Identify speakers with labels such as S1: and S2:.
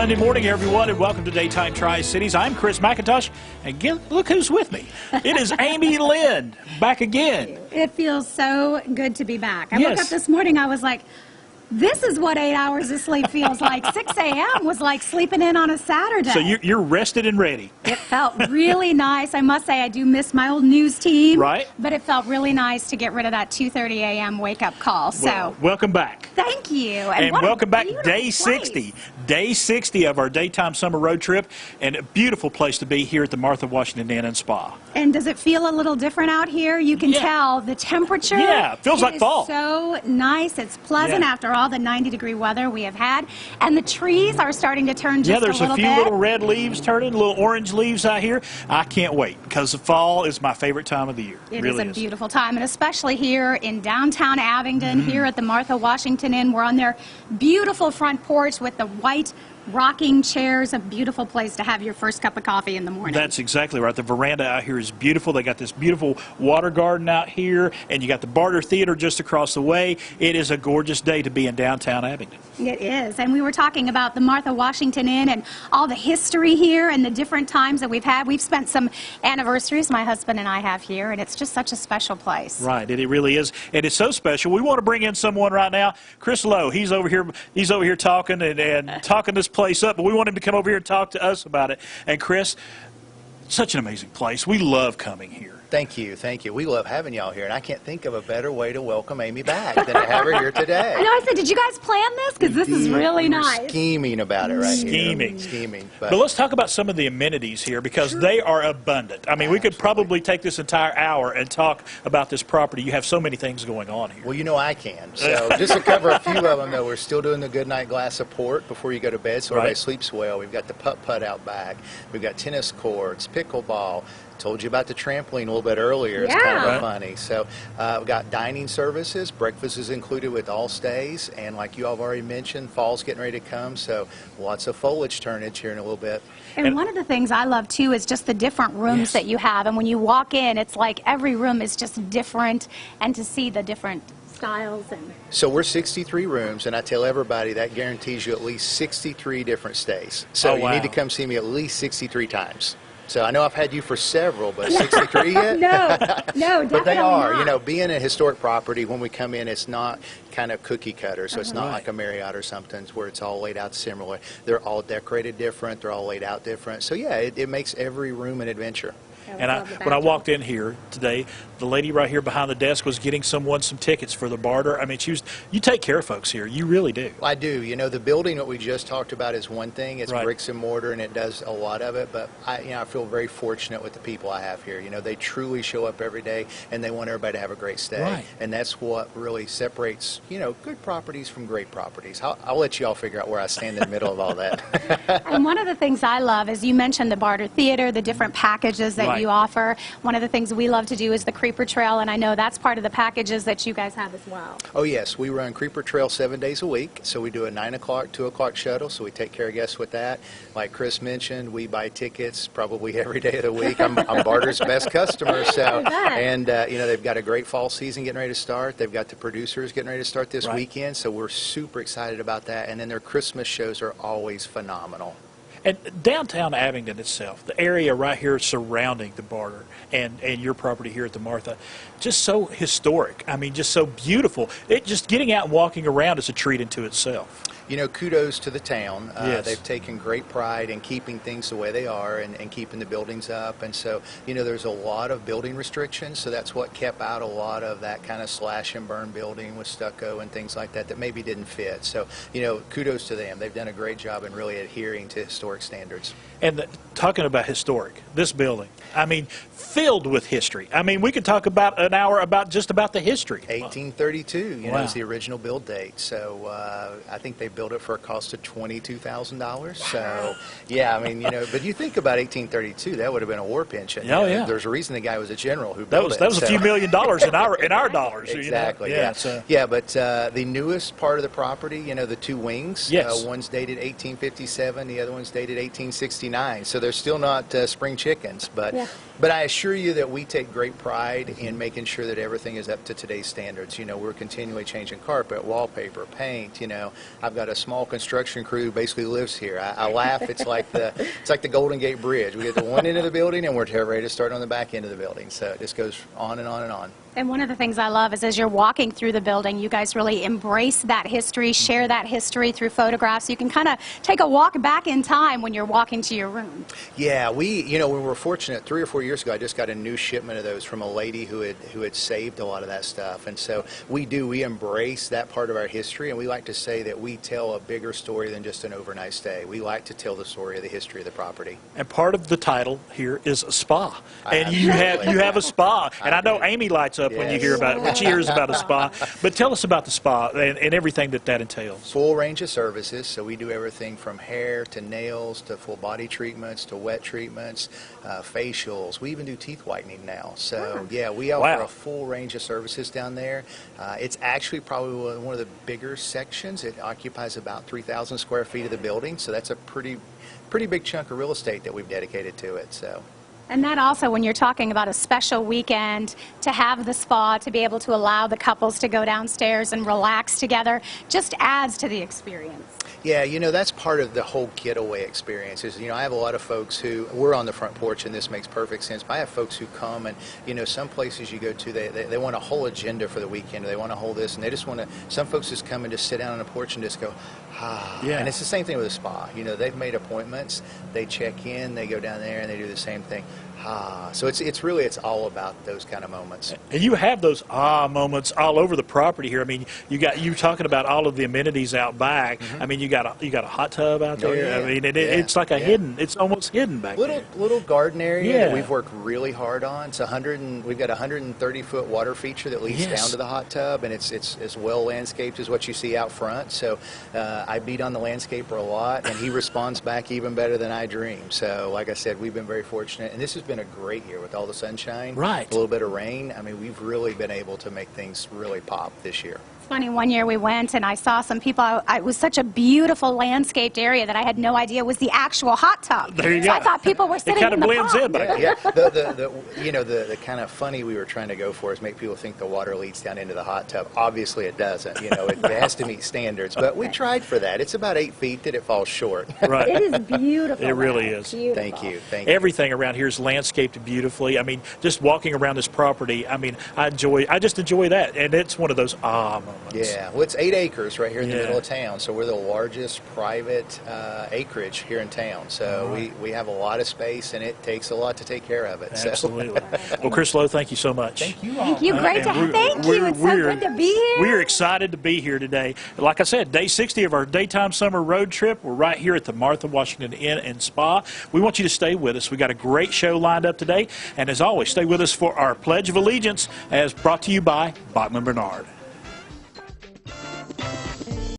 S1: Sunday morning, everyone, and welcome to Daytime Tri-Cities. I'm Chris McIntosh, and look who's with me. It is Amy Lynn, back again.
S2: It feels so good to be back. I woke up this morning, I was like, this is what 8 hours of sleep feels like. 6 a.m. was like sleeping in on a Saturday.
S1: So you're rested and ready.
S2: It felt really nice. I must say I do miss my old news team.
S1: Right.
S2: But it felt really nice to get rid of that 2:30 a.m. wake-up call.
S1: Well, welcome back.
S2: Thank you.
S1: And welcome back, day 60. Day 60 of our daytime summer road trip, and a beautiful place to be here at the Martha Washington Inn and Spa.
S2: And does it feel a little different out here? You can tell the temperature.
S1: Yeah, it feels like fall.
S2: It's so nice. It's pleasant after all the 90-degree weather we have had. And the trees are starting to turn just a little bit.
S1: Yeah, there's a few little red leaves turning, little orange leaves out here. I can't wait, because the fall is my favorite time of the year.
S2: It
S1: really
S2: is a beautiful time, and especially here in downtown Abingdon, here at the Martha Washington Inn. We're on their beautiful front porch with the white rocking chairs, a beautiful place to have your first cup of coffee in the morning.
S1: That's exactly right. The veranda out here is beautiful. They got this beautiful water garden out here, and you got the Barter Theater just across the way. It is a gorgeous day to be in downtown Abingdon.
S2: It is, and we were talking about the Martha Washington Inn and all the history here and the different times that we've had. We've spent some anniversaries, my husband and I have here, and it's just such a special place.
S1: Right, it really is, and it's so special. We want to bring in someone right now, Chris Lowe. He's over here talking and talking this place up, but we want him to come over here and talk to us about it. And Chris, such an amazing place. We love coming here.
S3: Thank you, thank you. We love having y'all here, and I can't think of a better way to welcome Amy back than to have her here today.
S2: I know, I said, did you guys plan this? Because this is really nice.
S3: We're scheming about it right
S1: here.
S3: Scheming.
S1: But let's talk about some of the amenities here, because they are abundant. I mean, we could probably take this entire hour and talk about this property. You have so many things going on here.
S3: Well, you know I can. So just to cover a few of them, though, we're still doing the goodnight glass support before you go to bed, so everybody sleeps well. We've got the putt-putt out back. We've got tennis courts, pickleball. Told you about the trampoline a little bit earlier. It's kind of funny. So we've got dining services. Breakfast is included with all stays. And like you all have already mentioned, fall's getting ready to come. So lots of foliage turnage here in a little bit.
S2: And one of the things I love, too, is just the different rooms that you have. And when you walk in, it's like every room is just different. And to see the different styles.
S3: So we're 63 rooms, and I tell everybody that guarantees you at least 63 different stays. So you need to come see me at least 63 times. So I know I've had you for several, but 63 yet?
S2: No, definitely
S3: But they are.
S2: not.
S3: You know, being a historic property, when we come in, it's not kind of cookie cutter. So it's not like a Marriott or something where it's all laid out similar. They're all decorated different. They're all laid out different. So yeah, it makes every room an adventure.
S1: And when I walked in here today, the lady right here behind the desk was getting someone some tickets for the barter. I mean, you take care of folks here. You really do.
S3: I do. You know, the building that we just talked about is one thing. It's bricks and mortar, and it does a lot of it. But I feel very fortunate with the people I have here. You know, they truly show up every day, and they want everybody to have a great stay. And that's what really separates, you know, good properties from great properties. I'll let you all figure out where I stand in the middle of all that.
S2: And one of the things I love is you mentioned the Barter Theater, the different packages that you offer. One of the things we love to do is the Creeper Trail, and I know that's part of the packages that you guys have as well.
S3: Oh yes, we run Creeper Trail 7 days a week. So we do a 9 o'clock, 2 o'clock shuttle, so we take care of guests with that. Like Chris mentioned, we buy tickets probably every day of the week. I'm Barter's best customer. So, and you know, they've got a great fall season getting ready to start. They've got the producers getting ready to start this weekend, so we're super excited about that. And then their Christmas shows are always phenomenal.
S1: And downtown Abingdon itself, the area right here surrounding the Barter and your property here at the Martha, just so historic. I mean, just so beautiful. Just getting out and walking around is a treat into itself.
S3: You know, kudos to the town. They've taken great pride in keeping things the way they are and keeping the buildings up. And so, you know, there's a lot of building restrictions, so that's what kept out a lot of that kind of slash and burn building with stucco and things like that maybe didn't fit. So, you know, kudos to them. They've done a great job in really adhering to historic standards.
S1: And talking about historic, this building, I mean, filled with history. I mean, we could talk about an hour about just about the history.
S3: 1832, you know, is the original build date. So I think they built it for a cost of $22,000. So, yeah, I mean, you know, but you think about 1832, that would have been a war pension.
S1: Oh,
S3: you know,
S1: yeah.
S3: There's a reason the guy was a general who built it.
S1: That was a few $1 million in our dollars.
S3: Exactly,
S1: you know?
S3: Yeah, but the newest part of the property, you know, the two wings, one's dated 1857, the other one's dated dated 1869, so they're still not spring chickens. But
S2: Yeah.
S3: but I assure you that we take great pride in making sure that everything is up to today's standards. You know, we're continually changing carpet, wallpaper, paint. You know, I've got a small construction crew who basically lives here. I laugh. It's like the Golden Gate Bridge. We get to one end of the building and we're ready to start on the back end of the building. So it just goes on and on and on.
S2: And one of the things I love is as you're walking through the building, you guys really embrace that history, share that history through photographs. You can kind of take a walk back in time when you're walking to your room.
S3: Yeah, we were fortunate 3 or 4 years ago. I just got a new shipment of those from a lady who had saved a lot of that stuff. And so we embrace that part of our history, and we like to say that we tell a bigger story than just an overnight stay. We like to tell the story of the history of the property.
S1: And part of the title here is a spa. And you have a spa. And I know Amy lights up when you hear about it, when she hears about a spa. But tell us about the spa and everything that entails.
S3: Full range of services, so we do everything from hair to nails to full body treatments to wet treatments, facials. We even do teeth whitening now. So yeah, we offer a full range of services down there. It's actually probably one of the bigger sections. It occupies about 3,000 square feet of the building, so that's a pretty big chunk of real estate that we've dedicated to it. So.
S2: And that also, when you're talking about a special weekend, to have the spa, to be able to allow the couples to go downstairs and relax together, just adds to the experience.
S3: Yeah, you know, that's part of the whole getaway experience. Is, you know, I have a lot of folks who, we're on the front porch and this makes perfect sense, but I have folks who come and, you know, some places you go to, they want a whole agenda for the weekend, or they want to hold this, and they just want to, some folks just come and just sit down on the porch and just go, ah. Yeah. And it's the same thing with a spa. You know, they've made appointments, they check in, they go down there and they do the same thing. Ah, so it's all about those kind of moments.
S1: And you have those moments all over the property here. I mean, you talking about all of the amenities out back. I mean, you got a hot tub out there.
S3: Yeah.
S1: I mean, it's like a hidden. It's almost hidden back there.
S3: Little garden area that we've worked really hard on. It's we've got a 130-foot water feature that leads down to the hot tub, and it's as well landscaped as what you see out front. So I beat on the landscaper a lot, and he responds back even better than I dreamed. So like I said, we've been very fortunate, and this has been a great year with all the sunshine, a little bit of rain. I mean, we've really been able to make things really pop this year.
S2: It's funny, one year we went and I saw some people, it was such a beautiful landscaped area that I had no idea was the actual hot tub.
S1: There you
S2: go. I thought people were sitting in the pond.
S1: It kind of blends in back
S3: there. The kind of funny we were trying to go for is make people think the water leads down into the hot tub. Obviously it doesn't. You know, it has to meet standards, but we tried for that. It's about 8 feet that it falls short.
S1: Right.
S2: It is beautiful.
S1: It really is.
S2: Beautiful.
S3: Thank you.
S1: Everything around here is landscaped beautifully. I mean, just walking around this property, I mean, I just enjoy that, and it's one of those moments.
S3: Yeah, well, it's 8 acres right here in the middle of town, so we're the largest private acreage here in town. So we have a lot of space, and it takes a lot to take care of it.
S1: Absolutely. Well, Chris Lowe, thank you so much.
S3: Thank you.
S2: Thank you. Thank you. It's so good to be here.
S1: We're excited to be here today. Like I said, day 60 of our daytime summer road trip. We're right here at the Martha Washington Inn and Spa. We want you to stay with us. We got a great show lined up today, and as always, stay with us for our Pledge of Allegiance, as brought to you by Bachman Bernard.